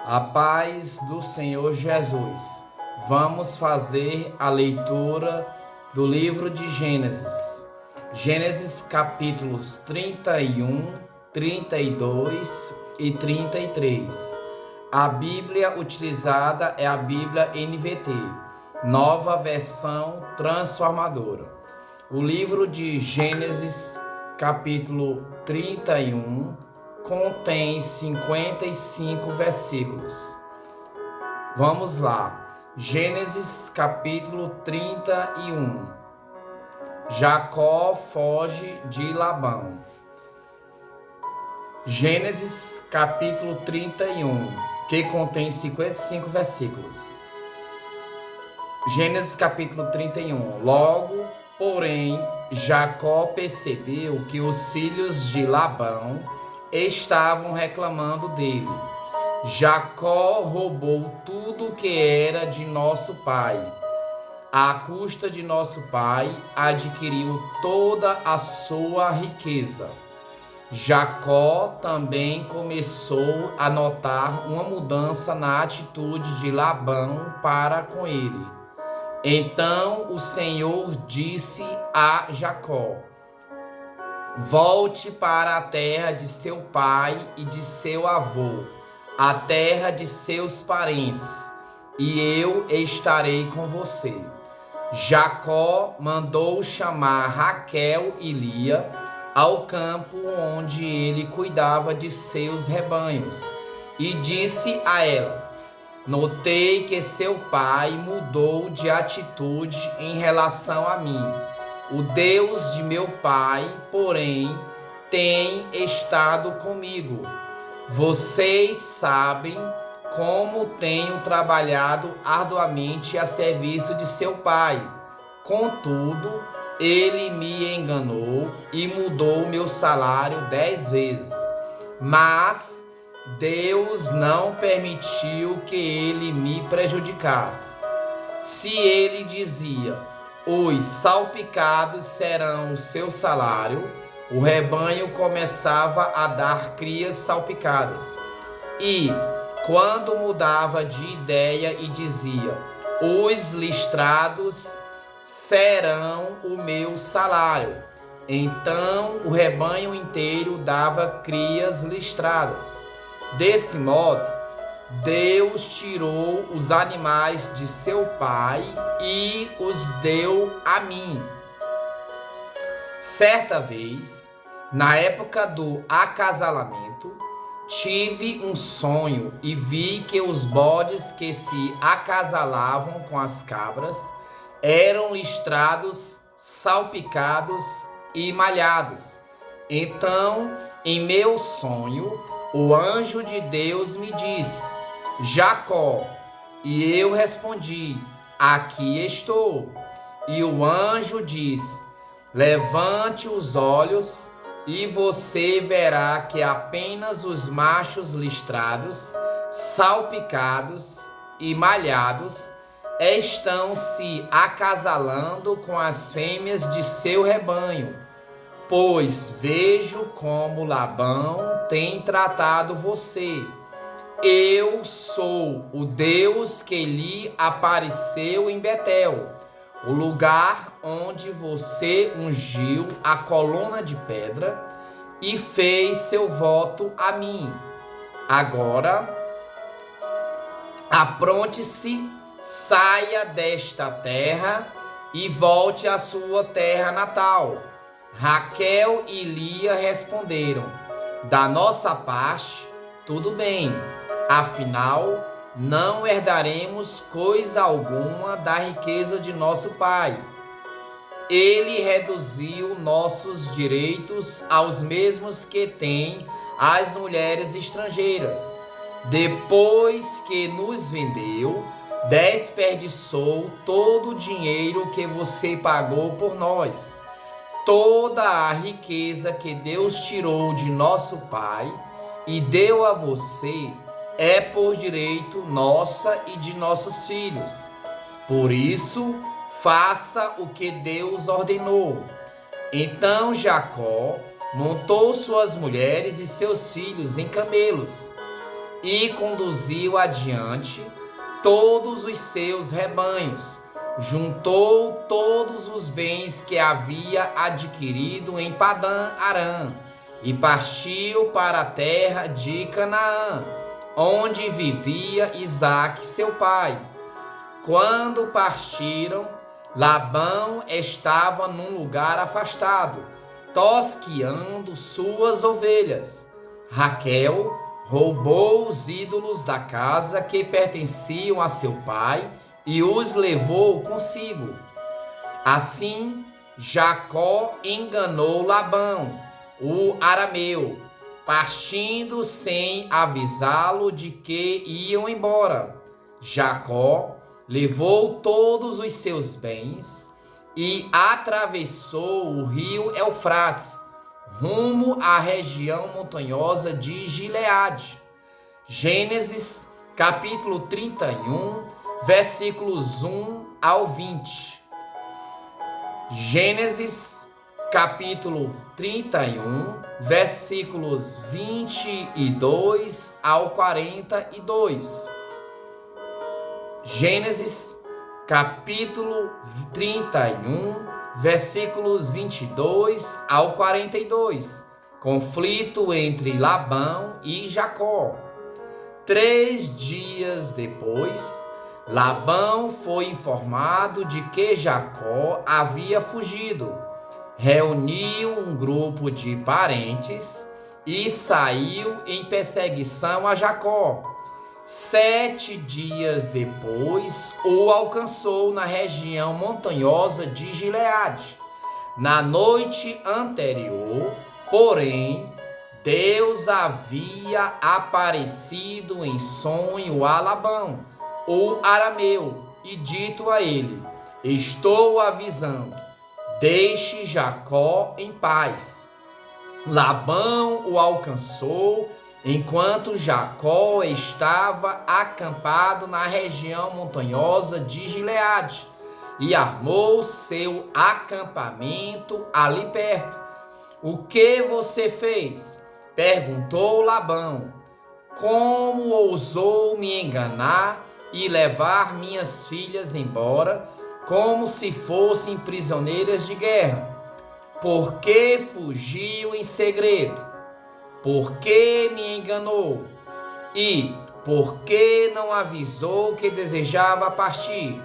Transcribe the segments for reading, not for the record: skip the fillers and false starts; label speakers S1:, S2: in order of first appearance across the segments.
S1: A paz do Senhor Jesus. Vamos fazer a leitura do livro de Gênesis. Gênesis capítulos 31, 32 e 33. A Bíblia utilizada é a Bíblia NVT, Nova Versão Transformadora. O livro de Gênesis capítulo 31 contém 55 versículos. Vamos lá. Gênesis capítulo 31. Jacó foge de Labão. Gênesis capítulo 31, que contém 55 versículos. Gênesis capítulo 31. Logo, porém, Jacó percebeu que os filhos de Labão estavam reclamando dele. Jacó roubou tudo que era de nosso pai. À custa de nosso pai, adquiriu toda a sua riqueza. Jacó também começou a notar uma mudança na atitude de Labão para com ele. Então o Senhor disse a Jacó: volte para a terra de seu pai e de seu avô, a terra de seus parentes, e eu estarei com você. Jacó mandou chamar Raquel e Lia ao campo onde ele cuidava de seus rebanhos, e disse a elas: notei que seu pai mudou de atitude em relação a mim. O Deus de meu pai, porém, tem estado comigo. Vocês sabem como tenho trabalhado arduamente a serviço de seu pai. Contudo, ele me enganou e mudou meu salário 10 vezes. Mas Deus não permitiu que ele me prejudicasse. Se ele dizia: os salpicados serão o seu salário, o rebanho começava a dar crias salpicadas. E, quando mudava de ideia e dizia: os listrados serão o meu salário, então o rebanho inteiro dava crias listradas. Desse modo, Deus tirou os animais de seu pai e os deu a mim. Certa vez, na época do acasalamento, tive um sonho e vi que os bodes que se acasalavam com as cabras eram listrados, salpicados e malhados. Então, em meu sonho, o anjo de Deus me disse: Jacó. E eu respondi: aqui estou. E o anjo disse: levante os olhos e você verá que apenas os machos listrados, salpicados e malhados estão se acasalando com as fêmeas de seu rebanho, pois vejo como Labão tem tratado você. Eu sou o Deus que lhe apareceu em Betel, o lugar onde você ungiu a coluna de pedra e fez seu voto a mim. Agora, apronte-se, saia desta terra e volte à sua terra natal. Raquel e Lia responderam: da nossa parte, tudo bem. Afinal, não herdaremos coisa alguma da riqueza de nosso pai. Ele reduziu nossos direitos aos mesmos que têm as mulheres estrangeiras. Depois que nos vendeu, desperdiçou todo o dinheiro que você pagou por nós. Toda a riqueza que Deus tirou de nosso pai e deu a você é por direito nossa e de nossos filhos. Por isso, faça o que Deus ordenou. Então Jacó montou suas mulheres e seus filhos em camelos e conduziu adiante todos os seus rebanhos. Juntou todos os bens que havia adquirido em Padã Arã e partiu para a terra de Canaã, onde vivia Isaque, seu pai. Quando partiram, Labão estava num lugar afastado, tosqueando suas ovelhas. Raquel roubou os ídolos da casa que pertenciam a seu pai e os levou consigo. Assim, Jacó enganou Labão, o arameu, partindo sem avisá-lo de que iam embora. Jacó levou todos os seus bens e atravessou o rio Eufrates, rumo à região montanhosa de Gileade. Gênesis, capítulo 31, versículos 1 ao 20. Gênesis, capítulo 31, versículos 22 ao 42. Gênesis, capítulo 31, versículos 22 ao 42. Conflito entre Labão e Jacó. 3 dias depois, Labão foi informado de que Jacó havia fugido. Reuniu um grupo de parentes e saiu em perseguição a Jacó. 7 dias depois, o alcançou na região montanhosa de Gileade. Na noite anterior, porém, Deus havia aparecido em sonho a Labão, o arameu, e dito a ele: estou avisando, deixe Jacó em paz. Labão o alcançou enquanto Jacó estava acampado na região montanhosa de Gileade, e armou seu acampamento ali perto. O que você fez? Perguntou Labão. Como ousou me enganar e levar minhas filhas embora, como se fossem prisioneiras de guerra? Por que fugiu em segredo? Por que me enganou? E por que não avisou que desejava partir?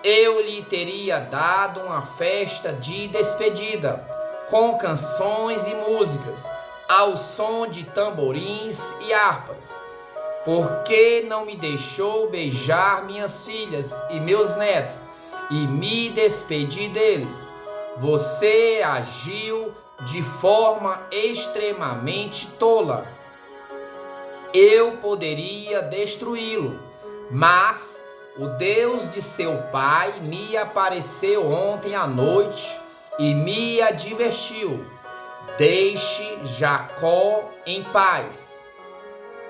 S1: Eu lhe teria dado uma festa de despedida, com canções e músicas, ao som de tamborins e harpas. Por que não me deixou beijar minhas filhas e meus netos e me despedir deles? Você agiu de forma extremamente tola. Eu poderia destruí-lo, mas o Deus de seu pai me apareceu ontem à noite e me advertiu: deixe Jacó em paz.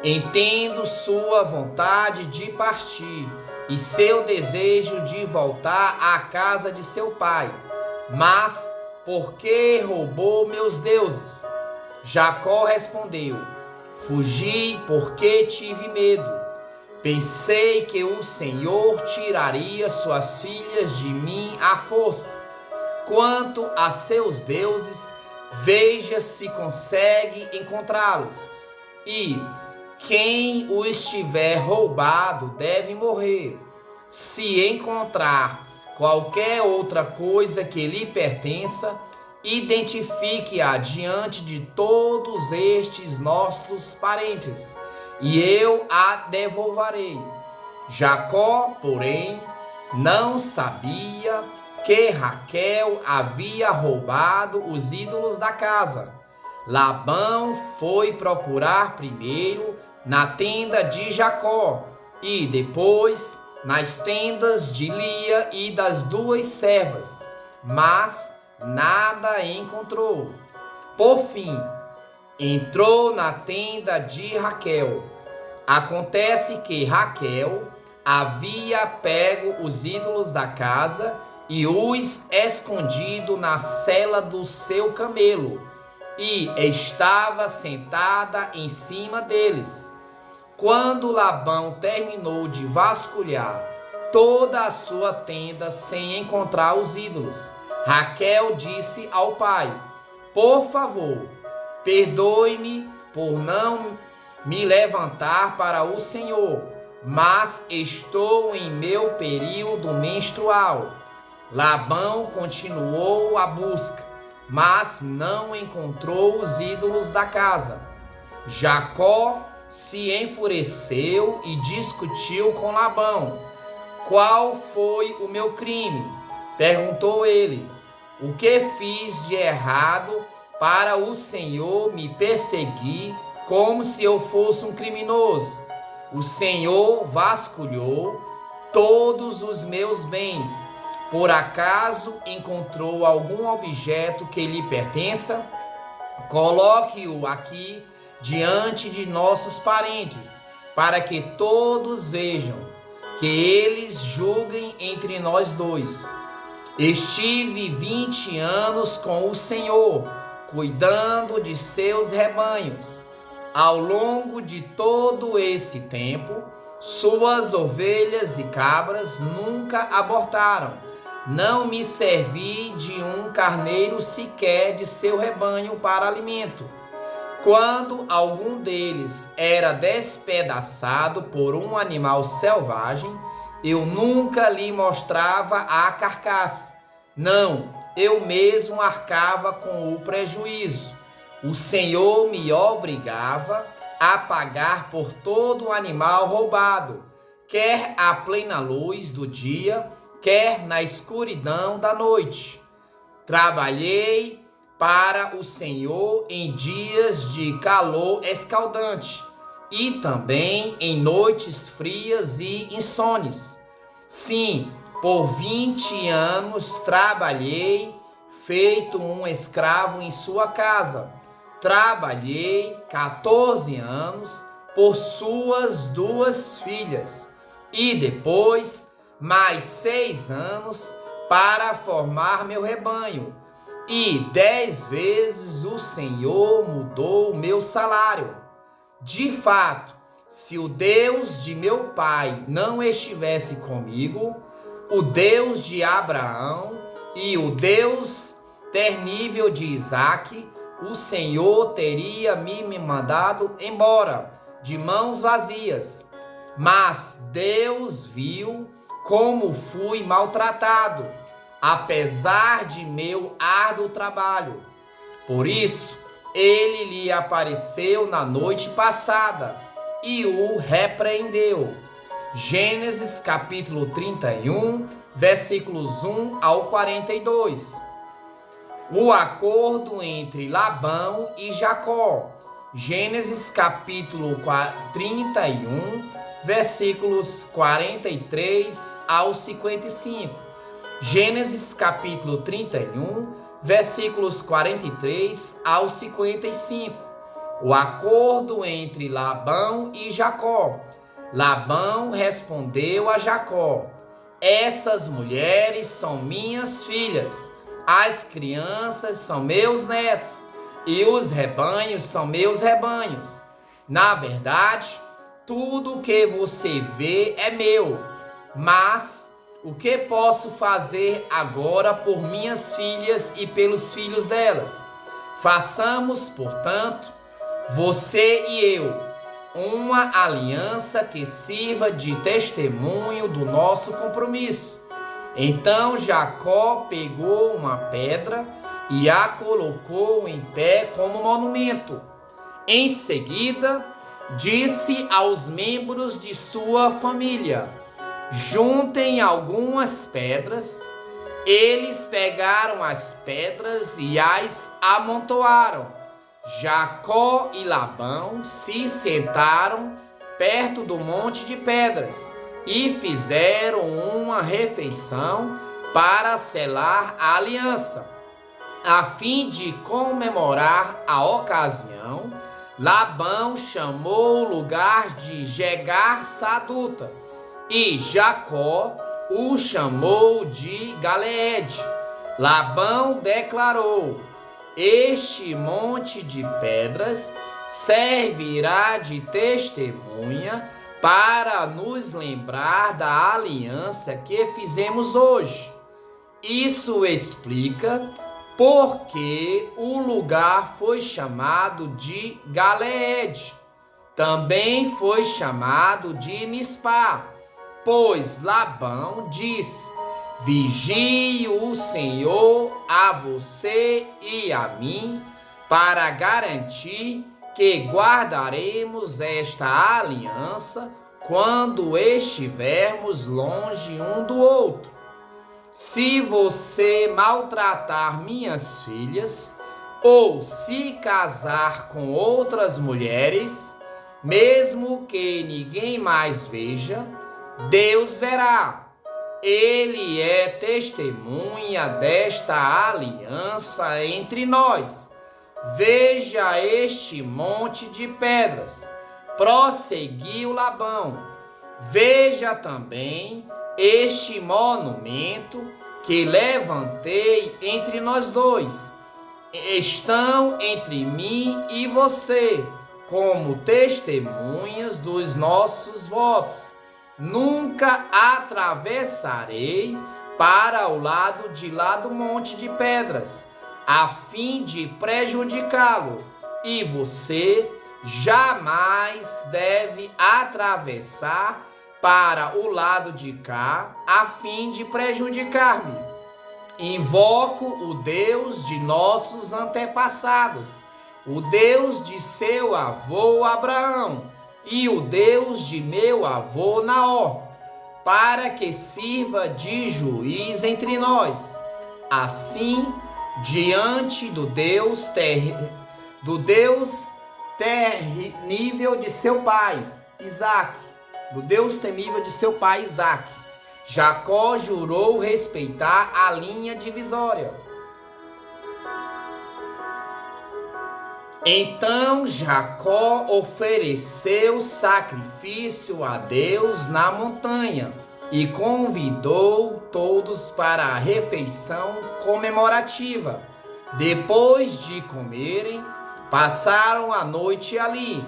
S1: Entendo sua vontade de partir e seu desejo de voltar à casa de seu pai, mas por que roubou meus deuses? Jacó respondeu: fugi porque tive medo. Pensei que o Senhor tiraria suas filhas de mim à força. Quanto a seus deuses, veja se consegue encontrá-los. E quem os tiver roubado deve morrer. Se encontrar qualquer outra coisa que lhe pertença, identifique-a diante de todos estes nossos parentes, e eu a devolverei. Jacó, porém, não sabia que Raquel havia roubado os ídolos da casa. Labão foi procurar primeiro na tenda de Jacó e depois nas tendas de Lia e das 2 servas, mas nada encontrou. Por fim, entrou na tenda de Raquel. Acontece que Raquel havia pego os ídolos da casa e os escondido na sela do seu camelo, e estava sentada em cima deles. Quando Labão terminou de vasculhar toda a sua tenda sem encontrar os ídolos, Raquel disse ao pai: por favor, perdoe-me por não me levantar para o Senhor, mas estou em meu período menstrual. Labão continuou a busca, mas não encontrou os ídolos da casa. Jacó se enfureceu e discutiu com Labão. Qual foi o meu crime? Perguntou ele. O que fiz de errado para o Senhor me perseguir como se eu fosse um criminoso? O Senhor vasculhou todos os meus bens. Por acaso encontrou algum objeto que lhe pertença? Coloque-o aqui diante de nossos parentes, para que todos vejam, que eles julguem entre nós dois. Estive 20 anos com o Senhor, cuidando de seus rebanhos. Ao longo de todo esse tempo, suas ovelhas e cabras nunca abortaram. Não me servi de um carneiro sequer de seu rebanho para alimento. Quando algum deles era despedaçado por um animal selvagem, eu nunca lhe mostrava a carcaça. Não, eu mesmo arcava com o prejuízo. O Senhor me obrigava a pagar por todo animal roubado, quer à plena luz do dia, quer na escuridão da noite. Trabalhei para o Senhor em dias de calor escaldante e também em noites frias e insones. Sim, por 20 anos trabalhei, feito um escravo em sua casa. Trabalhei 14 anos por suas 2 filhas e depois mais 6 anos para formar meu rebanho. E 10 vezes o Senhor mudou o meu salário. De fato, se o Deus de meu pai não estivesse comigo, o Deus de Abraão e o Deus ternível de Isaque, o Senhor teria me mandado embora de mãos vazias. Mas Deus viu como fui maltratado, apesar de meu árduo trabalho. Por isso, ele lhe apareceu na noite passada e o repreendeu. Gênesis capítulo 31, versículos 1 ao 42. O acordo entre Labão e Jacó. Gênesis capítulo 31, versículos 43 ao 55. Gênesis capítulo 31, versículos 43 ao 55. O acordo entre Labão e Jacó. Labão respondeu a Jacó: essas mulheres são minhas filhas, as crianças são meus netos, e os rebanhos são meus rebanhos. Na verdade, tudo o que você vê é meu, mas o que posso fazer agora por minhas filhas e pelos filhos delas? Façamos, portanto, você e eu, uma aliança que sirva de testemunho do nosso compromisso. Então Jacó pegou uma pedra e a colocou em pé como monumento. Em seguida, disse aos membros de sua família: juntem algumas pedras. Eles pegaram as pedras e as amontoaram. Jacó e Labão se sentaram perto do monte de pedras e fizeram uma refeição para selar a aliança. A fim de comemorar a ocasião, Labão chamou o lugar de Jegar Saduta e Jacó o chamou de Galeede. Labão declarou: este monte de pedras servirá de testemunha para nos lembrar da aliança que fizemos hoje. Isso explica por que o lugar foi chamado de Galeed. Também foi chamado de Mispá, pois Labão disse: vigie o Senhor a você e a mim, para garantir que guardaremos esta aliança quando estivermos longe um do outro. Se você maltratar minhas filhas, ou se casar com outras mulheres, mesmo que ninguém mais veja, Deus verá. Ele é testemunha desta aliança entre nós. Veja este monte de pedras, prosseguiu Labão. Veja também este monumento que levantei entre nós dois. Estão entre mim e você, como testemunhas dos nossos votos. Nunca atravessarei para o lado de lá do monte de pedras, a fim de prejudicá-lo, e você jamais deve atravessar para o lado de cá, a fim de prejudicar-me. Invoco o Deus de nossos antepassados, o Deus de seu avô Abraão e o Deus de meu avô Naor, para que sirva de juiz entre nós. Assim, diante do Deus terrível de seu pai Isaque, do Deus temível de seu pai Isaque, Jacó jurou respeitar a linha divisória. Então Jacó ofereceu sacrifício a Deus na montanha e convidou todos para a refeição comemorativa. Depois de comerem, passaram a noite ali.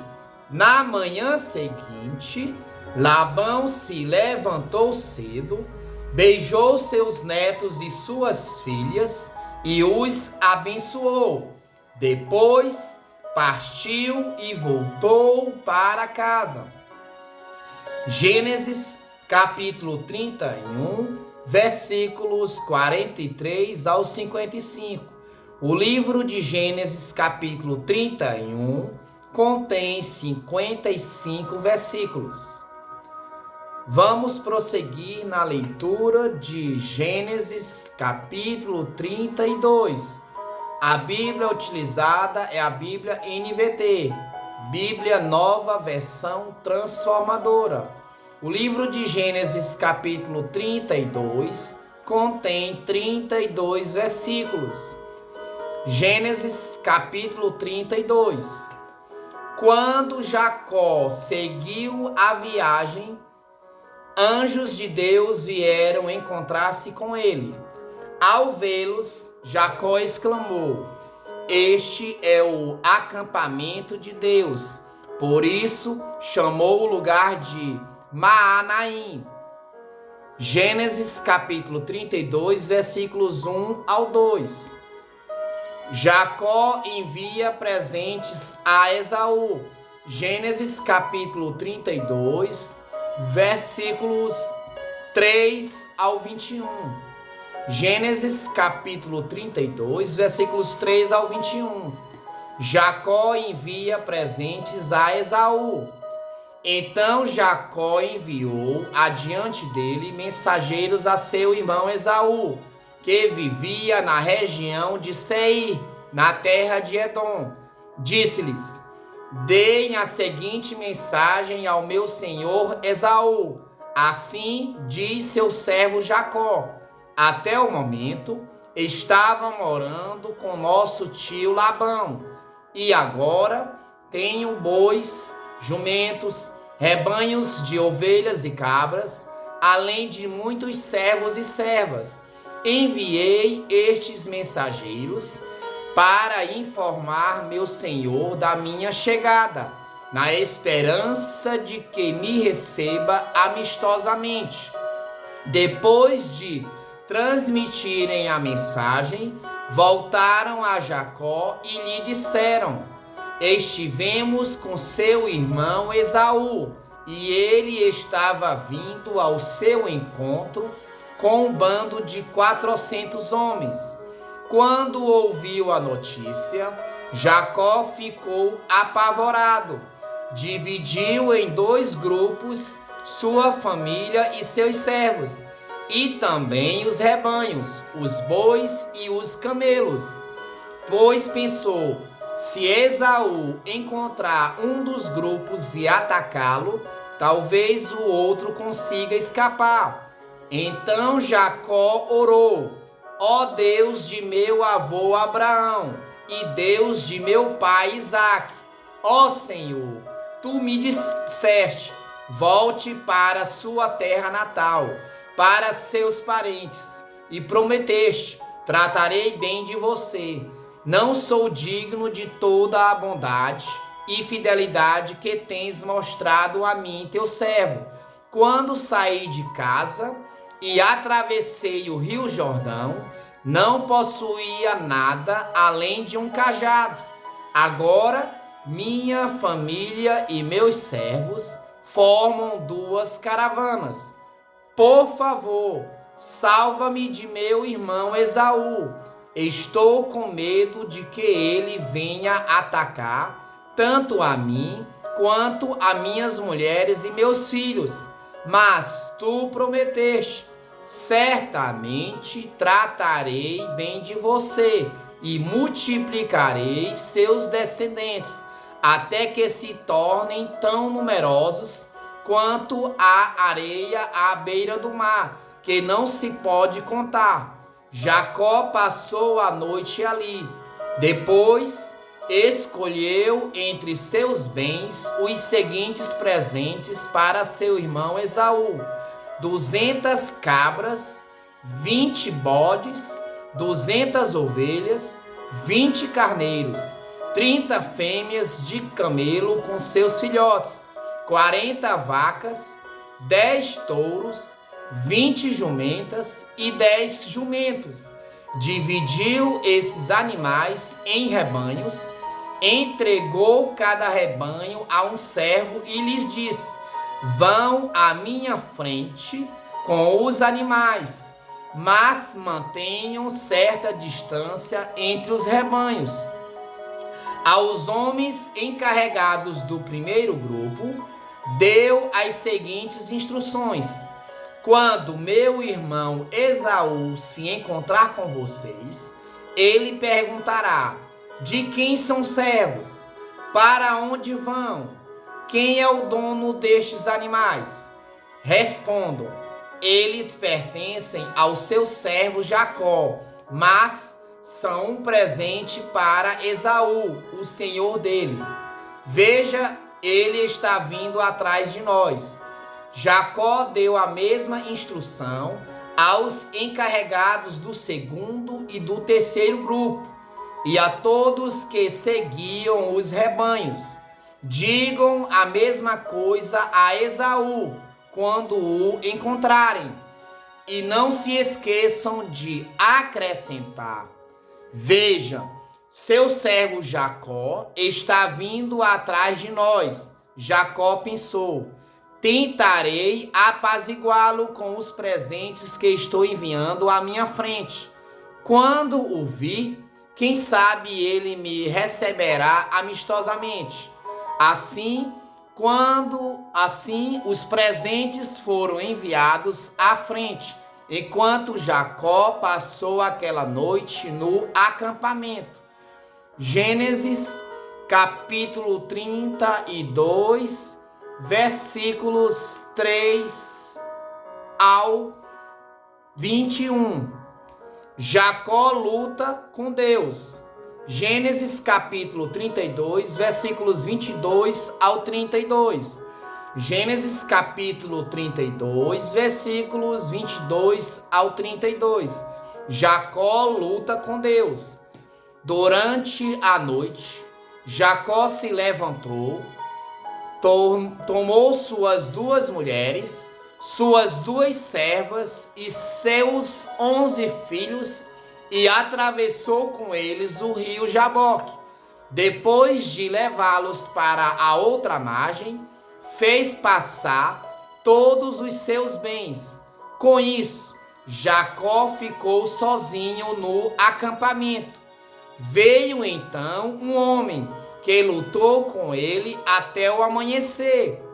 S1: Na manhã seguinte, Labão se levantou cedo, beijou seus netos e suas filhas e os abençoou. Depois partiu e voltou para casa. Gênesis capítulo 31, versículos 43 ao 55. O livro de Gênesis capítulo 31 contém 55 versículos. Vamos prosseguir na leitura de Gênesis capítulo 32. A Bíblia utilizada é a Bíblia NVT, Bíblia Nova Versão Transformadora. O livro de Gênesis capítulo 32 contém 32 versículos. Gênesis capítulo 32. Quando Jacó seguiu a viagem, anjos de Deus vieram encontrar-se com ele. Ao vê-los, Jacó exclamou: este é o acampamento de Deus. Por isso chamou o lugar de Maanaim. Gênesis capítulo 32, versículos 1 ao 2. Jacó envia presentes a Esaú. Gênesis capítulo 32, versículos 3 ao 21. Gênesis capítulo 32, versículos 3 ao 21. Jacó envia presentes a Esaú. Então Jacó enviou adiante dele mensageiros a seu irmão Esaú, que vivia na região de Seir, na terra de Edom. Disse-lhes: deem a seguinte mensagem ao meu senhor Esaú. Assim diz seu servo Jacó: até o momento estava morando com nosso tio Labão, e agora tenho bois, jumentos, rebanhos de ovelhas e cabras, além de muitos servos e servas. Enviei estes mensageiros para informar meu senhor da minha chegada, na esperança de que me receba amistosamente. Depois de transmitirem a mensagem, voltaram a Jacó e lhe disseram: estivemos com seu irmão Esaú, e ele estava vindo ao seu encontro com um bando de 400 homens. Quando ouviu a notícia, Jacó ficou apavorado. Dividiu em 2 grupos sua família e seus servos, e também os rebanhos, os bois e os camelos. Pois pensou: se Esaú encontrar um dos grupos e atacá-lo, talvez o outro consiga escapar. Então Jacó orou: ó Deus de meu avô Abraão e Deus de meu pai Isaque, ó Senhor, tu me disseste: volte para sua terra natal, para seus parentes, e prometeste: tratarei bem de você. Não sou digno de toda a bondade e fidelidade que tens mostrado a mim, teu servo, quando saí de casa e atravessei o rio Jordão. Não possuía nada além de um cajado. Agora minha família e meus servos formam 2 caravanas. Por favor, salva-me de meu irmão Esaú. Estou com medo de que ele venha atacar tanto a mim quanto a minhas mulheres e meus filhos. Mas tu prometeste: certamente tratarei bem de você e multiplicarei seus descendentes, até que se tornem tão numerosos quanto a areia à beira do mar, que não se pode contar. Jacó passou a noite ali. Depois escolheu entre seus bens os seguintes presentes para seu irmão Esaú: 200 cabras, 20 bodes, 200 ovelhas, 20 carneiros, 30 fêmeas de camelo com seus filhotes, 40 vacas, 10 touros, 20 jumentas e 10 jumentos. Dividiu esses animais em rebanhos, entregou cada rebanho a um servo e lhes disse: vão à minha frente com os animais, mas mantenham certa distância entre os rebanhos. Aos homens encarregados do primeiro grupo, deu as seguintes instruções: quando meu irmão Esaú se encontrar com vocês, ele perguntará: de quem são servos? Para onde vão? Quem é o dono destes animais? Respondam: eles pertencem ao seu servo Jacó, mas são um presente para Esaú, o senhor dele. Veja, ele está vindo atrás de nós. Jacó deu a mesma instrução aos encarregados do segundo e do terceiro grupo, e a todos que seguiam os rebanhos: digam a mesma coisa a Esaú quando o encontrarem, e não se esqueçam de acrescentar: vejam, seu servo Jacó está vindo atrás de nós. Jacó pensou: tentarei apaziguá-lo com os presentes que estou enviando à minha frente. Quando o vir, quem sabe ele me receberá amistosamente. Assim, os presentes foram enviados à frente, enquanto Jacó passou aquela noite no acampamento. Gênesis, capítulo 32, versículos 3 ao 21. Jacó luta com Deus. Gênesis capítulo 32, versículos 22 ao 32. Gênesis capítulo 32, versículos 22 ao 32. Jacó luta com Deus. Durante a noite, Jacó se levantou, tomou suas 2 mulheres, suas 2 servas e seus 11 filhos e atravessou com eles o rio Jaboque. Depois de levá-los para a outra margem, fez passar todos os seus bens. Com isso, Jacó ficou sozinho no acampamento. Veio então um homem que lutou com ele até o amanhecer.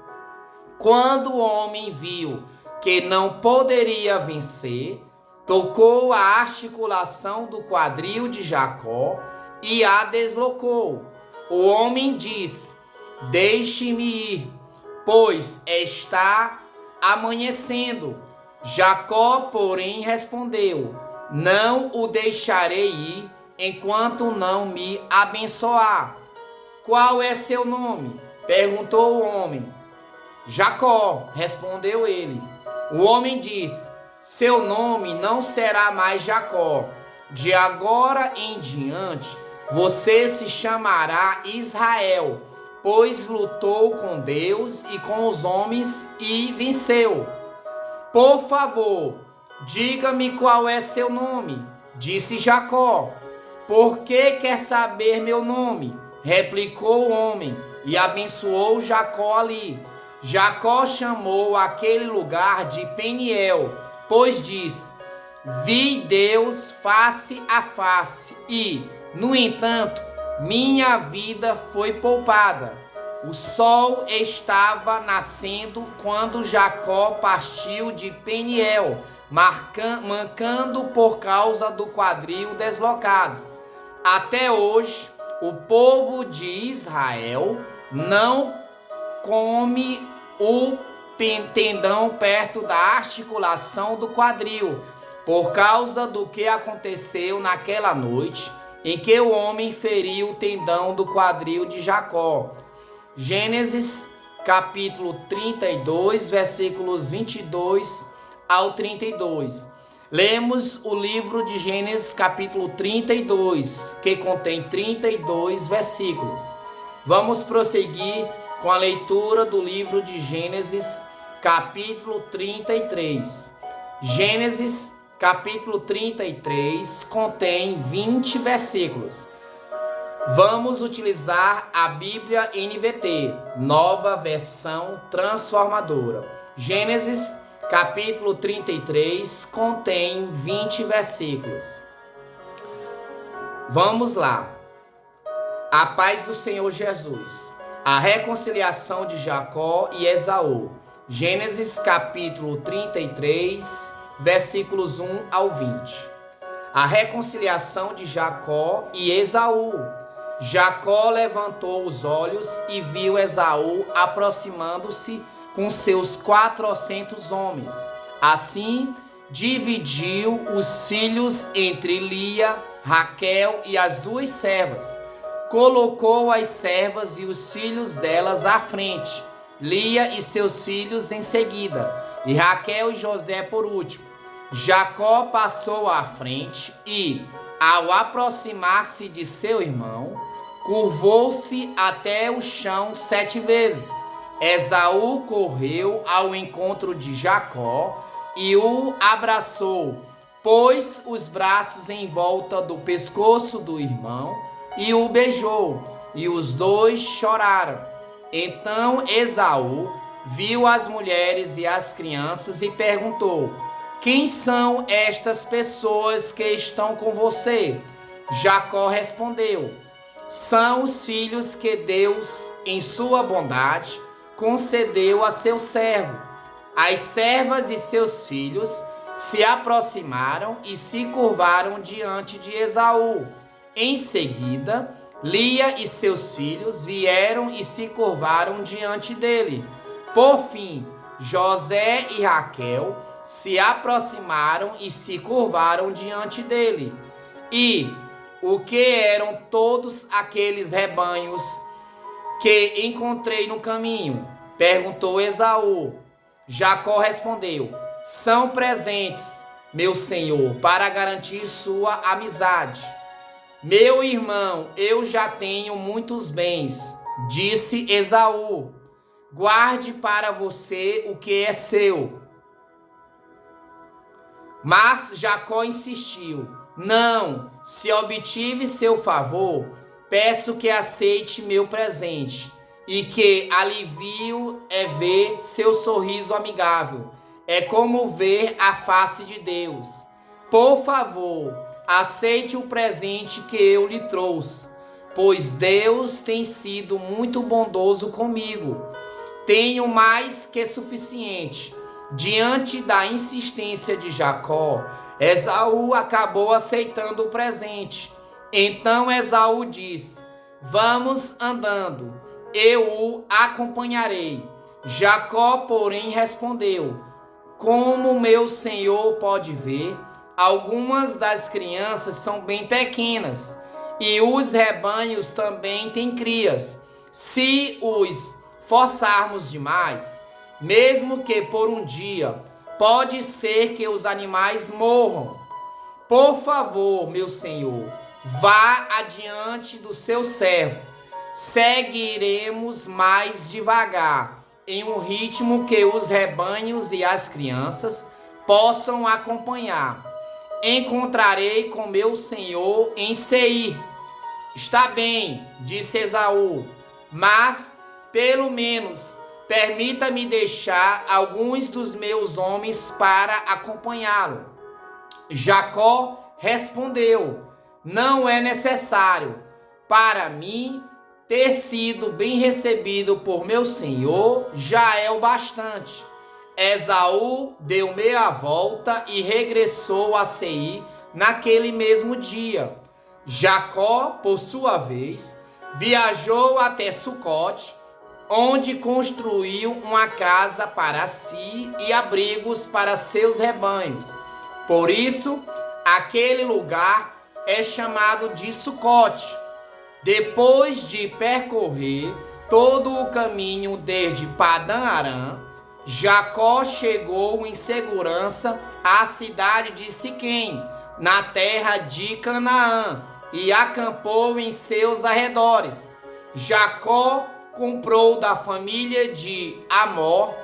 S1: Quando o homem viu que não poderia vencer, tocou a articulação do quadril de Jacó e a deslocou. O homem disse: deixe-me ir, pois está amanhecendo. Jacó, porém, respondeu: não o deixarei ir enquanto não me abençoar. Qual é seu nome? Perguntou o homem. Jacó, respondeu ele. O homem disse: seu nome não será mais Jacó. De agora em diante, você se chamará Israel, pois lutou com Deus e com os homens e venceu. Por favor, diga-me qual é seu nome, disse Jacó. Por que quer saber meu nome? Replicou o homem, e abençoou Jacó ali. Jacó chamou aquele lugar de Peniel, pois disse: vi Deus face a face e, no entanto, minha vida foi poupada. O sol estava nascendo quando Jacó partiu de Peniel, mancando por causa do quadril deslocado. Até hoje, o povo de Israel não come o tendão perto da articulação do quadril, por causa do que aconteceu naquela noite em que o homem feriu o tendão do quadril de Jacó. Gênesis capítulo 32, versículos 22 ao 32. Lemos o livro de Gênesis capítulo 32, que contém 32 versículos. Vamos prosseguir com a leitura do livro de Gênesis capítulo 33. Gênesis capítulo 33 contém 20 versículos. Vamos utilizar a Bíblia NVT, nova versão transformadora. Gênesis capítulo 33 contém 20 versículos. Vamos lá. A paz do Senhor Jesus. A reconciliação de Jacó e Esaú. Gênesis capítulo 33, versículos 1 ao 20. A reconciliação de Jacó e Esaú. Jacó levantou os olhos e viu Esaú aproximando-se com seus 400 homens. Assim, dividiu os filhos entre Lia, Raquel e as 2 servas. Colocou as servas e os filhos delas à frente, Lia e seus filhos em seguida, e Raquel e José por último. Jacó passou à frente e, ao aproximar-se de seu irmão, curvou-se até o chão 7 vezes. Esaú correu ao encontro de Jacó e o abraçou, pôs os braços em volta do pescoço do irmão e o beijou, e os 2 choraram. Então Esaú viu as mulheres e as crianças e perguntou: quem são estas pessoas que estão com você? Jacó respondeu: são os filhos que Deus, em sua bondade, concedeu a seu servo. As servas e seus filhos se aproximaram e se curvaram diante de Esaú. Em seguida, Lia e seus filhos vieram e se curvaram diante dele. Por fim, José e Raquel se aproximaram e se curvaram diante dele. E o que eram todos aqueles rebanhos que encontrei no caminho? Perguntou Esaú. Jacó respondeu: são presentes, meu senhor, para garantir sua amizade. Meu irmão, eu já tenho muitos bens, disse Esaú. Guarde para você o que é seu. Mas Jacó insistiu: não, se obtive seu favor, peço que aceite meu presente, e que alivio é ver seu sorriso amigável. É como ver a face de Deus. Por favor, aceite o presente que eu lhe trouxe, pois Deus tem sido muito bondoso comigo. Tenho mais que suficiente. Diante da insistência de Jacó, Esaú acabou aceitando o presente. Então Esaú disse: vamos andando, eu o acompanharei. Jacó, porém, respondeu: como meu senhor pode ver, algumas das crianças são bem pequenas, e os rebanhos também têm crias. Se os forçarmos demais, mesmo que por um dia, pode ser que os animais morram. Por favor, meu senhor, vá adiante do seu servo. Seguiremos mais devagar, em um ritmo que os rebanhos e as crianças possam acompanhar. Encontrarei com meu senhor em Seir. Está bem, disse Esaú, mas pelo menos permita-me deixar alguns dos meus homens para acompanhá-lo. Jacó respondeu: não é necessário. Para mim, ter sido bem recebido por meu senhor já é o bastante. Esaú deu meia volta e regressou a Seir naquele mesmo dia. Jacó, por sua vez, viajou até Sucote, onde construiu uma casa para si e abrigos para seus rebanhos. Por isso, aquele lugar é chamado de Sucote. Depois de percorrer todo o caminho desde Padã-Arã, Jacó chegou em segurança à cidade de Siquém, na terra de Canaã, e acampou em seus arredores. Jacó comprou da família de Amor,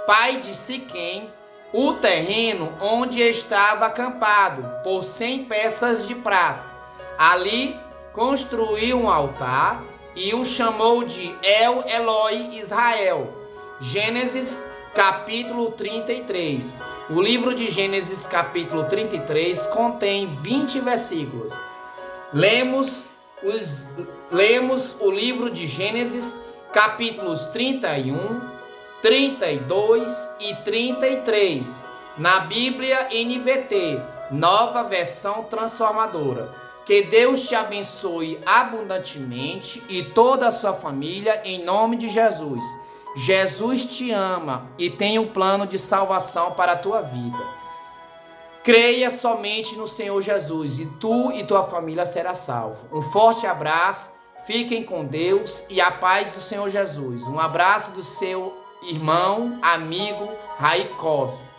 S1: pai de Siquém, o terreno onde estava acampado, por 100 peças de prata. Ali construiu um altar e o chamou de El Eloi Israel. Gênesis capítulo 33. O livro de Gênesis capítulo 33 contém 20 versículos. Lemos o livro de Gênesis capítulos 31, 32 e 33 na Bíblia NVT, Nova Versão Transformadora. Que Deus te abençoe abundantemente e toda a sua família em nome de Jesus. Jesus te ama e tem um plano de salvação para a tua vida. Creia somente no Senhor Jesus e tu e tua família será salvo. Um forte abraço, fiquem com Deus e a paz do Senhor Jesus. Um abraço do seu irmão, amigo Raí Cosme.